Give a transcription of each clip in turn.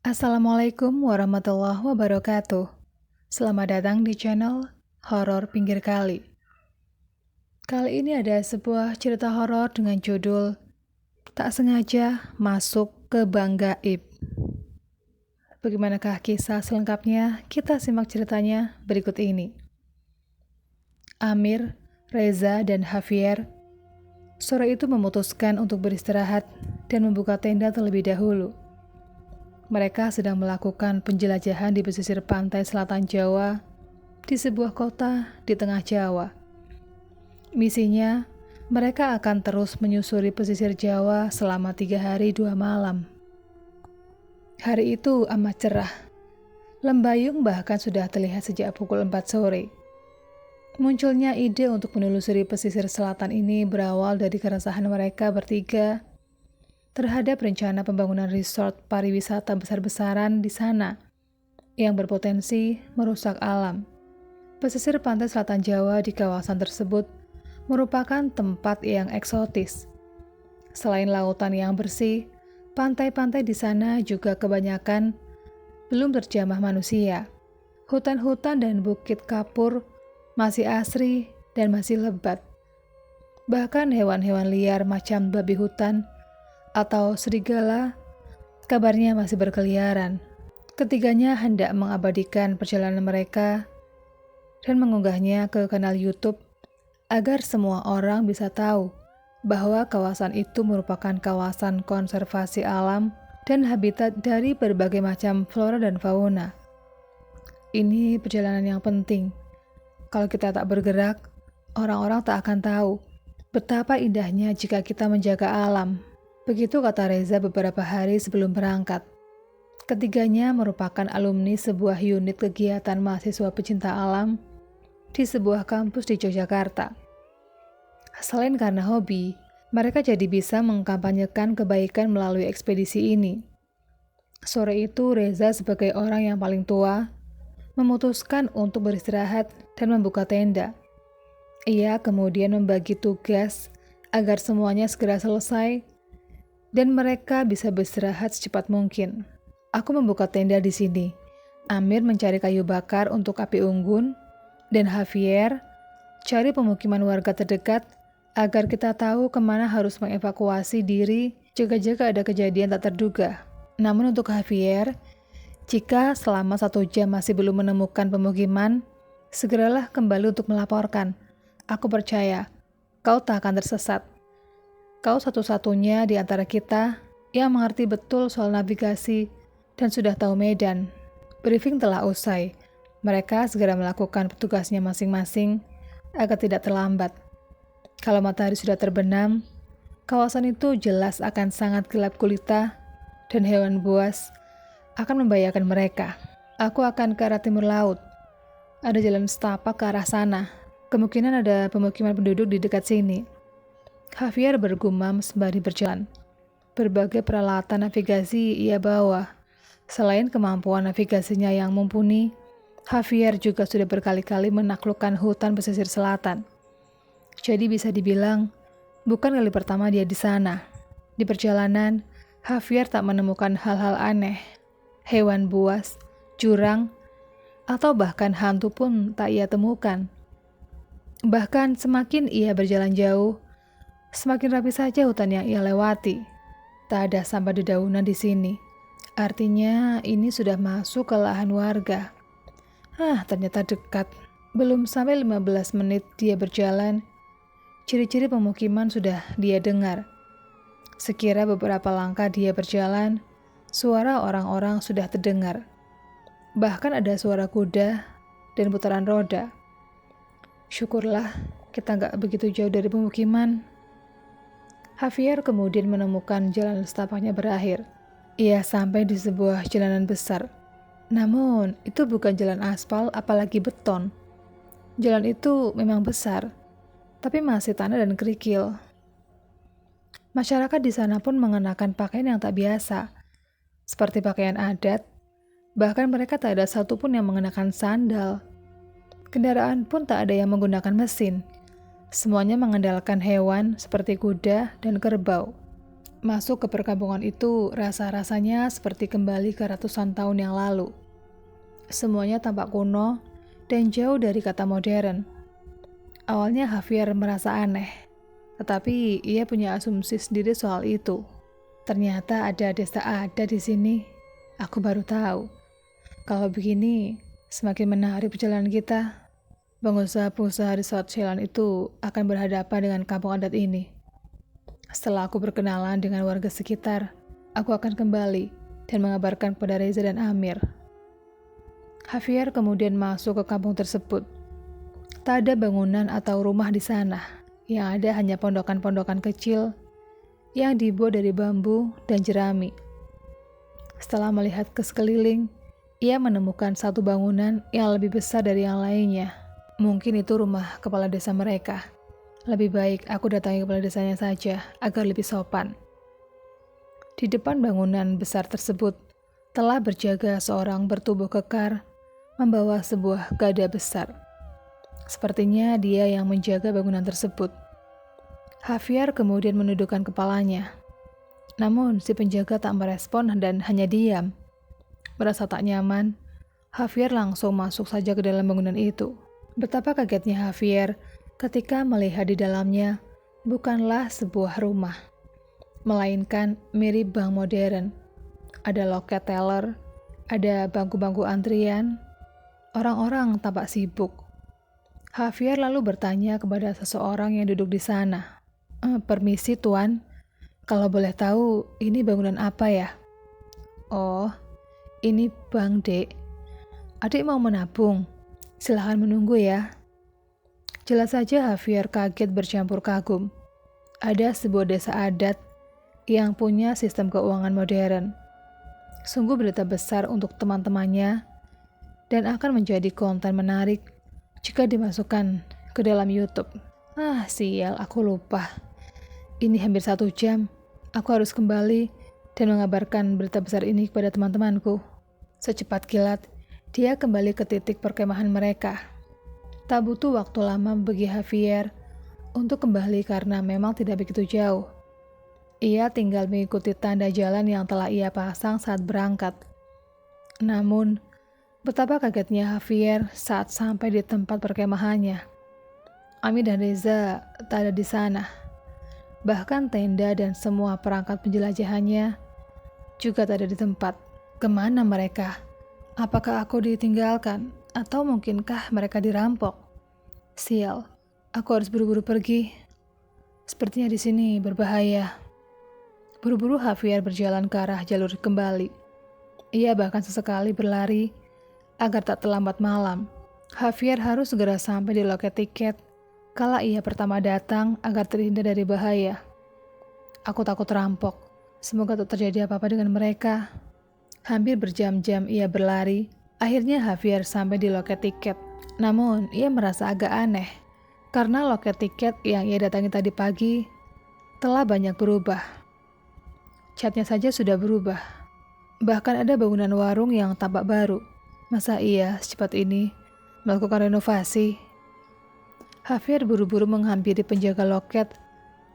Assalamualaikum warahmatullahi wabarakatuh. Selamat datang di channel Horor Pinggir Kali. Kali ini ada sebuah cerita horor dengan judul Tak Sengaja Masuk ke Bank Gaib. Bagaimanakah kisah selengkapnya? Kita simak ceritanya berikut ini. Amir, Reza, dan Javier sore itu memutuskan untuk beristirahat dan membuka tenda terlebih dahulu. Mereka sedang melakukan penjelajahan di pesisir pantai selatan Jawa, di sebuah kota di tengah Jawa. Misinya, mereka akan terus menyusuri pesisir Jawa selama 3 hari 2 malam. Hari itu amat cerah. Lembayung bahkan sudah terlihat sejak pukul 4 sore. Munculnya ide untuk menelusuri pesisir selatan ini berawal dari keresahan mereka bertiga terhadap rencana pembangunan resort pariwisata besar-besaran di sana yang berpotensi merusak alam. Pesisir pantai selatan Jawa di kawasan tersebut merupakan tempat yang eksotis. Selain lautan yang bersih, pantai-pantai di sana juga kebanyakan belum terjamah manusia. Hutan-hutan dan bukit kapur masih asri dan masih lebat. Bahkan hewan-hewan liar macam babi hutan atau serigala, kabarnya masih berkeliaran. Ketiganya hendak mengabadikan perjalanan mereka dan mengunggahnya ke kanal YouTube agar semua orang bisa tahu bahwa kawasan itu merupakan kawasan konservasi alam dan habitat dari berbagai macam flora dan fauna. Ini perjalanan yang penting. Kalau kita tak bergerak, orang-orang tak akan tahu betapa indahnya jika kita menjaga alam. Begitu kata Reza beberapa hari sebelum berangkat. Ketiganya merupakan alumni sebuah unit kegiatan mahasiswa pecinta alam di sebuah kampus di Yogyakarta. Selain karena hobi, mereka jadi bisa mengkampanyekan kebaikan melalui ekspedisi ini. Sore itu Reza sebagai orang yang paling tua memutuskan untuk beristirahat dan membuka tenda. Ia kemudian membagi tugas agar semuanya segera selesai dan mereka bisa beristirahat secepat mungkin. Aku membuka tenda di sini. Amir mencari kayu bakar untuk api unggun, dan Javier cari pemukiman warga terdekat agar kita tahu kemana harus mengevakuasi diri jika ada kejadian tak terduga. Namun untuk Javier, jika selama 1 jam masih belum menemukan pemukiman, segeralah kembali untuk melaporkan. Aku percaya, kau tak akan tersesat. Kau satu-satunya di antara kita yang mengerti betul soal navigasi dan sudah tahu medan. Briefing telah usai. Mereka segera melakukan tugasnya masing-masing agar tidak terlambat. Kalau matahari sudah terbenam, kawasan itu jelas akan sangat gelap gulita dan hewan buas akan membahayakan mereka. Aku akan ke arah timur laut. Ada jalan setapak ke arah sana. Kemungkinan ada pemukiman penduduk di dekat sini. Javier bergumam sembari berjalan. Berbagai peralatan navigasi ia bawa. Selain kemampuan navigasinya yang mumpuni, Javier juga sudah berkali-kali menaklukkan hutan pesisir selatan. Jadi bisa dibilang, bukan kali pertama dia di sana. Di perjalanan, Javier tak menemukan hal-hal aneh. Hewan buas, jurang, atau bahkan hantu pun tak ia temukan. Bahkan semakin ia berjalan jauh, semakin rapi saja hutan yang ia lewati. Tak ada sampah dedaunan di sini. Artinya ini sudah masuk ke lahan warga. Ternyata dekat. Belum sampai 15 menit dia berjalan, ciri-ciri pemukiman sudah dia dengar. Sekira beberapa langkah dia berjalan, suara orang-orang sudah terdengar. Bahkan ada suara kuda dan putaran roda. Syukurlah kita gak begitu jauh dari pemukiman. Javier kemudian menemukan jalan setapaknya berakhir. Ia sampai di sebuah jalanan besar. Namun, itu bukan jalan aspal apalagi beton. Jalan itu memang besar, tapi masih tanah dan kerikil. Masyarakat di sana pun mengenakan pakaian yang tak biasa, seperti pakaian adat. Bahkan mereka tak ada satupun yang mengenakan sandal. Kendaraan pun tak ada yang menggunakan mesin. Semuanya mengandalkan hewan seperti kuda dan kerbau. Masuk ke perkampungan itu rasa-rasanya seperti kembali ke ratusan tahun yang lalu. Semuanya tampak kuno dan jauh dari kata modern. Awalnya Javier merasa aneh, tetapi ia punya asumsi sendiri soal itu. Ternyata ada desa adat di sini. Aku baru tahu. Kalau begini, semakin menarik perjalanan kita. Pengusaha-pengusaha di South Ceylon itu akan berhadapan dengan kampung adat ini. Setelah aku berkenalan dengan warga sekitar, aku akan kembali dan mengabarkan kepada Reza dan Amir. Javier kemudian masuk ke kampung tersebut. Tak ada bangunan atau rumah di sana. Yang ada hanya pondokan-pondokan kecil yang dibuat dari bambu dan jerami. Setelah melihat ke sekeliling, ia menemukan satu bangunan yang lebih besar dari yang lainnya. Mungkin itu rumah kepala desa mereka. Lebih baik aku datangi kepala desanya saja agar lebih sopan. Di depan bangunan besar tersebut telah berjaga seorang bertubuh kekar membawa sebuah gada besar. Sepertinya dia yang menjaga bangunan tersebut. Javier kemudian menundukkan kepalanya. Namun si penjaga tak merespon dan hanya diam. Merasa tak nyaman, Javier langsung masuk saja ke dalam bangunan itu. Betapa kagetnya Javier ketika melihat di dalamnya bukanlah sebuah rumah, melainkan mirip bank modern. Ada loket teller, ada bangku-bangku antrian, orang-orang tampak sibuk. Javier lalu bertanya kepada seseorang yang duduk di sana. Permisi tuan, kalau boleh tahu ini bangunan apa ya? Oh, ini bank dek. Adik mau menabung, silahkan menunggu ya. Jelas saja Javier kaget bercampur kagum. Ada sebuah desa adat yang punya sistem keuangan modern. Sungguh berita besar untuk teman-temannya dan akan menjadi konten menarik jika dimasukkan ke dalam YouTube. Sial, aku lupa. Ini hampir 1 jam. Aku harus kembali dan mengabarkan berita besar ini kepada teman-temanku. Secepat kilat, dia kembali ke titik perkemahan mereka. Tak butuh waktu lama bagi Javier untuk kembali karena memang tidak begitu jauh. Ia tinggal mengikuti tanda jalan yang telah ia pasang saat berangkat. Namun, betapa kagetnya Javier saat sampai di tempat perkemahannya. Ami dan Reza tak ada di sana. Bahkan tenda dan semua perangkat penjelajahannya juga tak ada di tempat. Kemana mereka? Apakah aku ditinggalkan? Atau mungkinkah mereka dirampok? Sial, aku harus buru-buru pergi. Sepertinya di sini berbahaya. Buru-buru Javier berjalan ke arah jalur kembali. Ia bahkan sesekali berlari agar tak terlambat malam. Javier harus segera sampai di loket tiket kala ia pertama datang agar terhindar dari bahaya. Aku takut rampok. Semoga tak terjadi apa-apa dengan mereka. Hampir berjam-jam ia berlari. Akhirnya Javier sampai di loket tiket. Namun ia merasa agak aneh karena loket tiket yang ia datangi tadi pagi telah banyak berubah. Catnya saja sudah berubah. Bahkan ada bangunan warung yang tampak baru. Masa iya secepat ini melakukan renovasi? Javier buru-buru menghampiri penjaga loket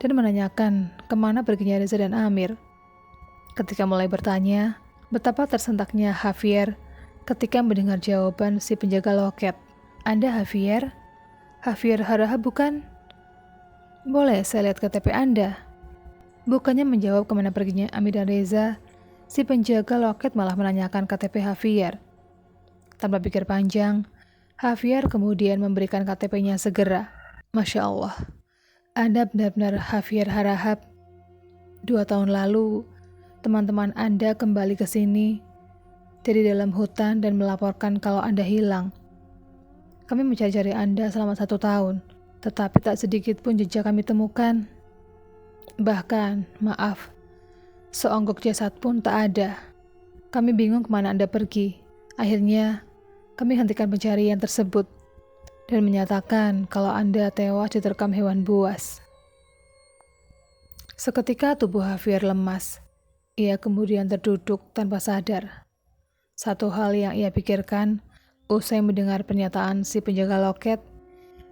dan menanyakan kemana perginya Reza dan Amir. Ketika mulai bertanya, betapa tersentaknya Javier ketika mendengar jawaban si penjaga loket. Anda Javier? Javier Harahap bukan? Boleh saya lihat KTP Anda? Bukannya menjawab kemana perginya Amir dan Reza, si penjaga loket malah menanyakan KTP Javier. Tanpa pikir panjang, Javier kemudian memberikan KTP-nya segera. Masya Allah, Anda benar-benar Javier Harahap. 2 tahun lalu, teman-teman Anda kembali ke sini dari dalam hutan dan melaporkan kalau Anda hilang. Kami mencari-cari Anda selama 1 tahun, tetapi tak sedikit pun jejak kami temukan. Bahkan, maaf, seonggok jasad pun tak ada. Kami bingung kemana Anda pergi. Akhirnya, kami hentikan pencarian tersebut dan menyatakan kalau Anda tewas diterkam hewan buas. Seketika tubuh Javier lemas. Ia kemudian terduduk tanpa sadar. Satu hal yang ia pikirkan usai mendengar pernyataan si penjaga loket,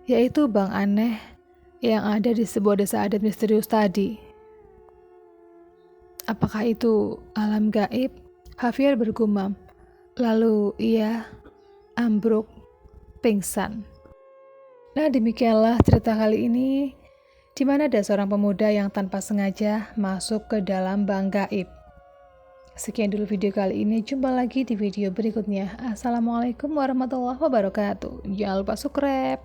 yaitu bank aneh yang ada di sebuah desa adat misterius tadi. Apakah itu alam gaib? Javier bergumam. Lalu ia ambruk pingsan. Nah, demikianlah cerita kali ini, di mana ada seorang pemuda yang tanpa sengaja masuk ke dalam bank gaib. Sekian dulu video kali ini, jumpa lagi di video berikutnya. Assalamualaikum warahmatullahi wabarakatuh. Jangan lupa subscribe.